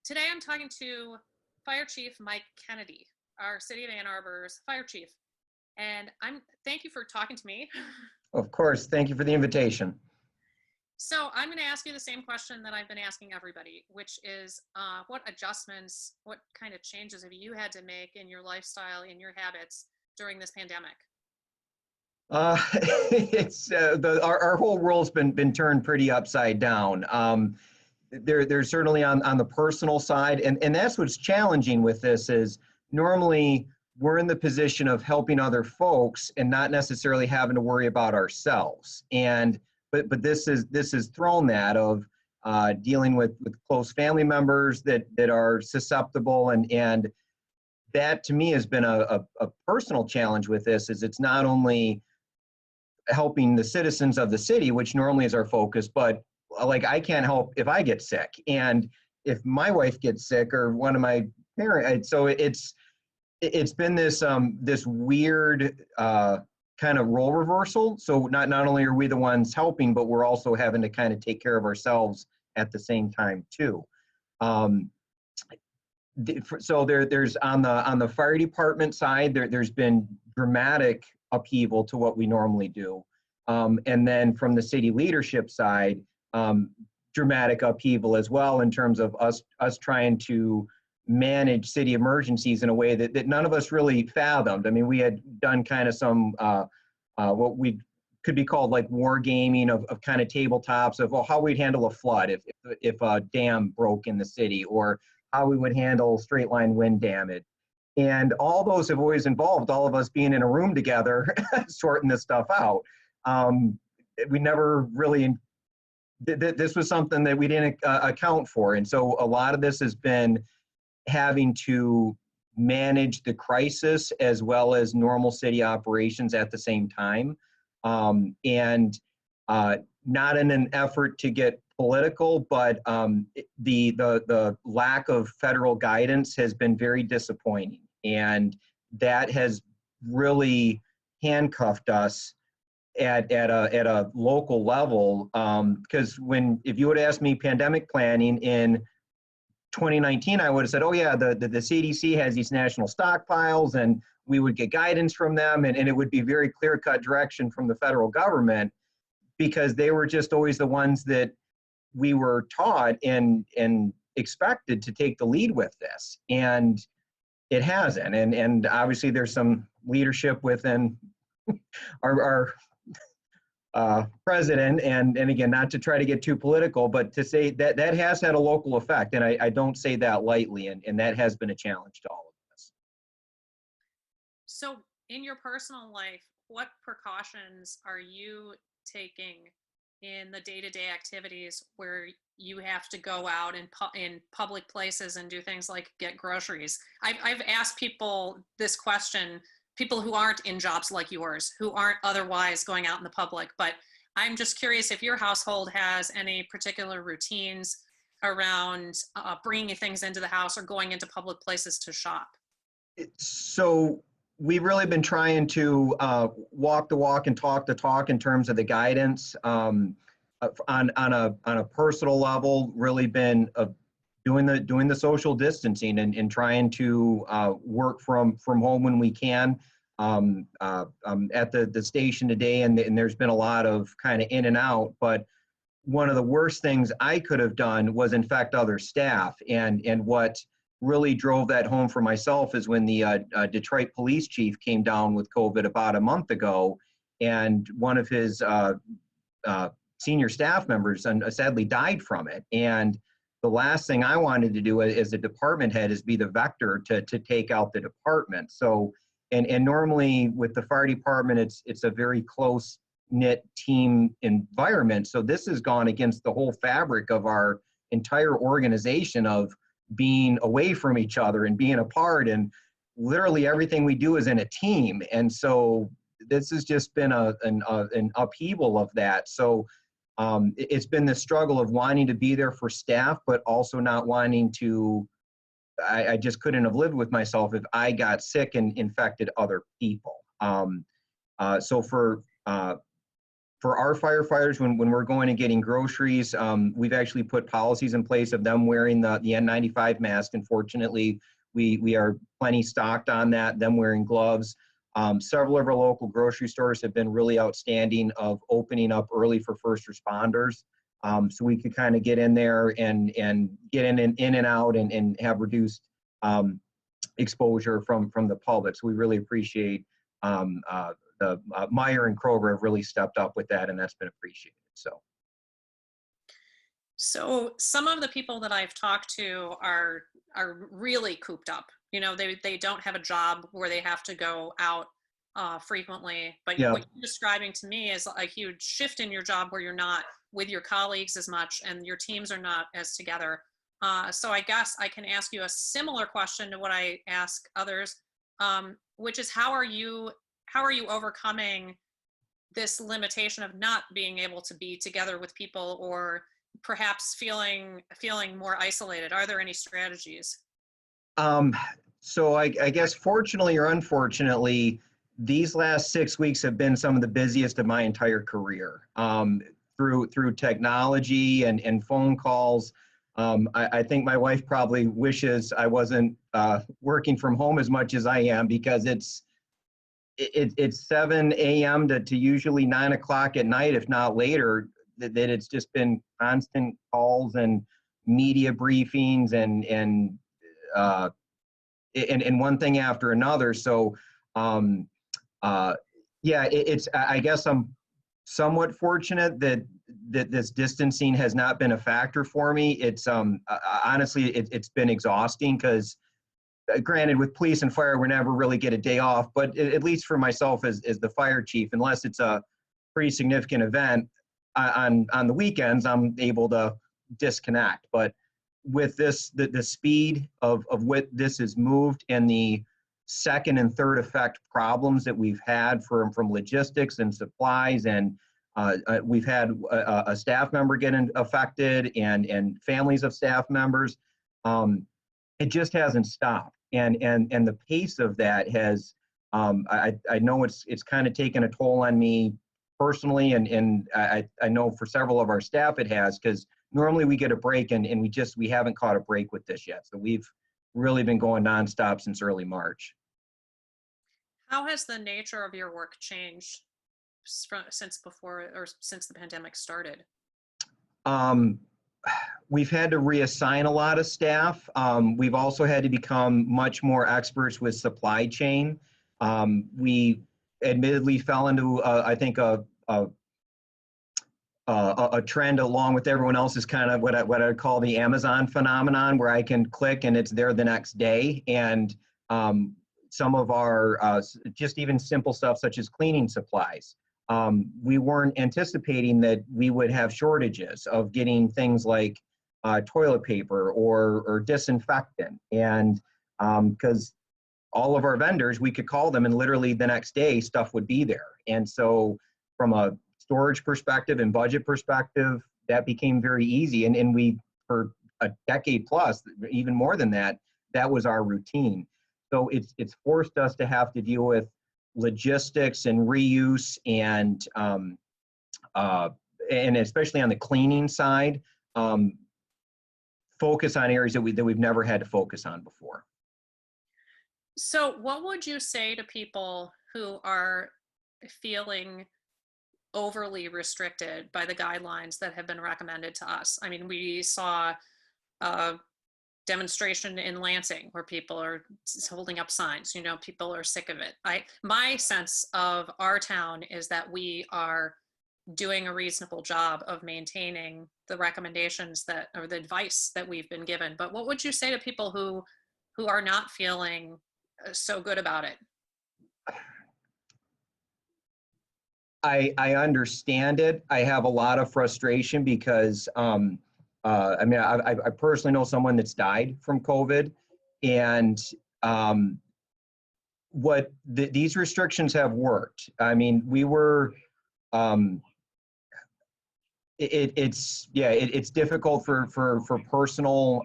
Today I'm talking to Fire Chief Mike Kennedy, our City of Ann Arbor's fire chief. And thank you for talking to me. Of course, thank you for the invitation. So I'm going to ask you the same question that I've been asking everybody, which is what adjustments, what kind of changes have you had to make in your lifestyle, in your habits during this pandemic? It's our whole world's been turned pretty upside down. There's certainly on the personal side, and that's what's challenging with this is normally we're in the position of helping other folks and not necessarily having to worry about ourselves. But this is thrown that of dealing with close family members that are susceptible, and that to me has been a personal challenge with this. Is it's not only helping the citizens of the city, which normally is our focus, but like I can't help if I get sick, and if my wife gets sick or one of my parents. So it's been this weird kind of role reversal. So not only are we the ones helping, but we're also having to kind of take care of ourselves at the same time too. So there's on the fire department side, there's been dramatic upheaval to what we normally do. And then from the city leadership side, dramatic upheaval as well in terms of us trying to manage city emergencies in a way that none of us really fathomed. I mean, we had done kind of some, what we could be called like war gaming of kind of tabletops of how we'd handle a flood if a dam broke in the city, or how we would handle straight line wind damage. And all those have always involved all of us being in a room together, sorting this stuff out. We never really, this was something that we didn't account for. And so a lot of this has been having to manage the crisis as well as normal city operations at the same time. And not in an effort to get political, but the lack of federal guidance has been very disappointing. And that has really handcuffed us at a local level. Because if you would ask me pandemic planning in 2019, I would have said, oh yeah, the CDC has these national stockpiles, and we would get guidance from them, and it would be very clear-cut direction from the federal government, because they were just always the ones that we were taught and expected to take the lead with this. And it hasn't. And obviously there's some leadership within our president, and again, not to try to get too political, but to say that has had a local effect. And I don't say that lightly, and that has been a challenge to all of us. So in your personal life, what precautions are you taking in the day-to-day activities where you have to go out in public places and do things like get groceries? I've asked people this question, people who aren't in jobs like yours, who aren't otherwise going out in the public, but I'm just curious if your household has any particular routines around bringing things into the house or going into public places to shop. So we've really been trying to walk the walk and talk the talk in terms of the guidance. On a personal level, really been doing the social distancing and trying to work from home when we can. At the station today, and there's been a lot of kind of in and out, but one of the worst things I could have done was infect other staff. And what really drove that home for myself is when the Detroit police chief came down with COVID about a month ago, and one of his senior staff members sadly died from it. And the last thing I wanted to do as a department head is be the vector to take out the department. So, and normally with the fire department, it's a very close knit team environment. So this has gone against the whole fabric of our entire organization of being away from each other and being apart, and literally everything we do is in a team. And so this has just been an upheaval of that. So it's been the struggle of wanting to be there for staff, but also not wanting to, I just couldn't have lived with myself if I got sick and infected other people. So for for our firefighters, when we're going and getting groceries, we've actually put policies in place of them wearing the N95 mask. Unfortunately, we are plenty stocked on that, them wearing gloves. Several of our local grocery stores have been really outstanding of opening up early for first responders. So we could kind of get in there and get in and out and have reduced exposure from the public. So we really appreciate the Meyer and Kroger have really stepped up with that, and that's been appreciated. So some of the people that I've talked to are really cooped up. You know, they don't have a job where they have to go out frequently. But Yeah. what you're describing to me is a huge shift in your job where you're not with your colleagues as much and your teams are not as together. So I guess I can ask you a similar question to what I ask others, which is how are you overcoming this limitation of not being able to be together with people, or perhaps feeling more isolated? Are there any strategies? So I guess fortunately or unfortunately, these last 6 weeks have been some of the busiest of my entire career. Through technology and phone calls. I think my wife probably wishes I wasn't working from home as much as I am, because it's 7 a.m. to usually 9 o'clock at night, if not later, that it's just been constant calls and media briefings and one thing after another. So yeah, I guess I'm somewhat fortunate that this distancing has not been a factor for me. It's honestly, it's been exhausting, because granted, with police and fire, we never really get a day off, but at least for myself as the fire chief, unless it's a pretty significant event on the weekends, I'm able to disconnect. But with this, the speed of what this has moved, and the second and third effect problems that we've had from logistics and supplies, and we've had a staff member get affected, and families of staff members. It just hasn't stopped, and the pace of that has. I know it's kind of taken a toll on me personally, and I know for several of our staff it has, because normally we get a break, and we haven't caught a break with this yet. So we've really been going nonstop since early March. How has the nature of your work changed since the pandemic started? We've had to reassign a lot of staff. We've also had to become much more experts with supply chain. We admittedly fell into, I think, a trend along with everyone else, is kind of what I call the Amazon phenomenon, where I can click and it's there the next day. And some of our just even simple stuff such as cleaning supplies. We weren't anticipating that we would have shortages of getting things like toilet paper or disinfectant. And because all of our vendors, we could call them and literally the next day stuff would be there. And so from a storage perspective and budget perspective, that became very easy. And we, for a decade plus, even more than that, that was our routine. So it's forced us to have to deal with logistics and reuse, and especially on the cleaning side, focus on areas that we've never had to focus on before. So what would you say to people who are feeling overly restricted by the guidelines that have been recommended to us? I mean, we saw a demonstration in Lansing where people are holding up signs, you know, people are sick of it. My sense of our town is that we are doing a reasonable job of maintaining the recommendations or the advice that we've been given. But what would you say to people who are not feeling so good about it? I understand it. I have a lot of frustration because I mean, I personally know someone that's died from COVID, and these restrictions have worked. I mean, we were. It's difficult for personal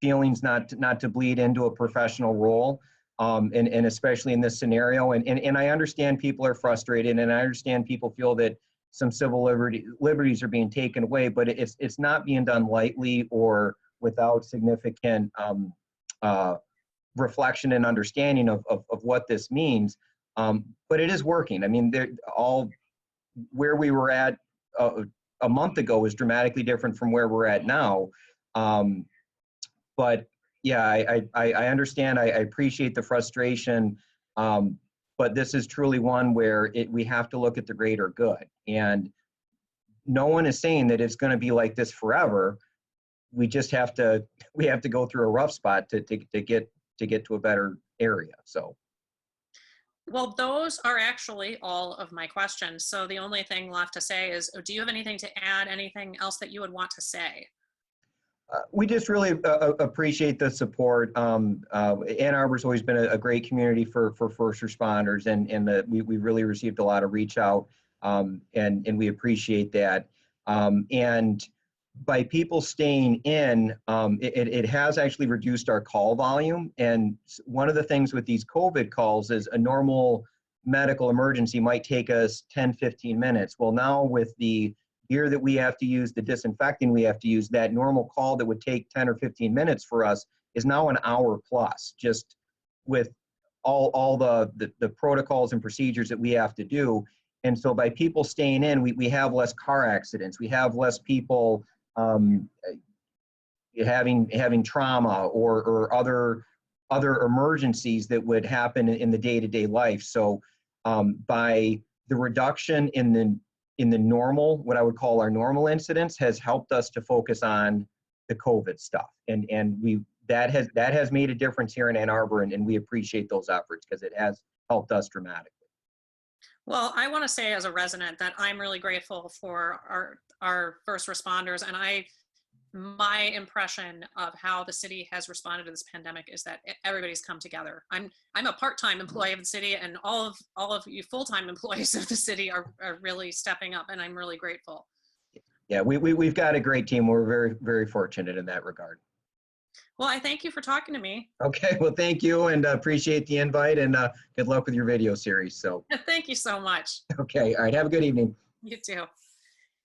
feelings not to bleed into a professional role, and especially in this scenario. And I understand people are frustrated, and I understand people feel that some civil liberties are being taken away, but it's not being done lightly or without significant reflection and understanding of what this means. But it is working. I mean, where we were at a month ago is dramatically different from where we're at now. But yeah, I understand. I appreciate the frustration. But this is truly one where we have to look at the greater good. And no one is saying that it's going to be like this forever. We just have to go through a rough spot to get to a better area. So. Well, those are actually all of my questions. So the only thing left to say is, do you have anything to add? Anything else that you would want to say? We just really appreciate the support. Ann Arbor's always been a great community for first responders, and we really received a lot of reach out, and we appreciate that. And by people staying in, it has actually reduced our call volume. And one of the things with these COVID calls is a normal medical emergency might take us 10, 15 minutes. Well, now with the gear that we have to use, the disinfecting we have to use, that normal call that would take 10 or 15 minutes for us is now an hour plus, just with all the protocols and procedures that we have to do. And so by people staying in, we have less car accidents. We have less people having trauma or other emergencies that would happen in the day-to-day life. So by the reduction in the normal, what I would call our normal incidents, has helped us to focus on the COVID stuff. And that has made a difference here in Ann Arbor, and we appreciate those efforts because it has helped us dramatically. Well, I want to say as a resident that I'm really grateful for our first responders, and my impression of how the city has responded to this pandemic is that everybody's come together. I'm a part-time employee of the city, and all of you full-time employees of the city are really stepping up, and I'm really grateful. Yeah, we've got a great team. We're very, very fortunate in that regard. Well, I thank you for talking to me. Okay, well, thank you, and appreciate the invite, and good luck with your video series. So. Thank you so much. Okay, all right, have a good evening. You too.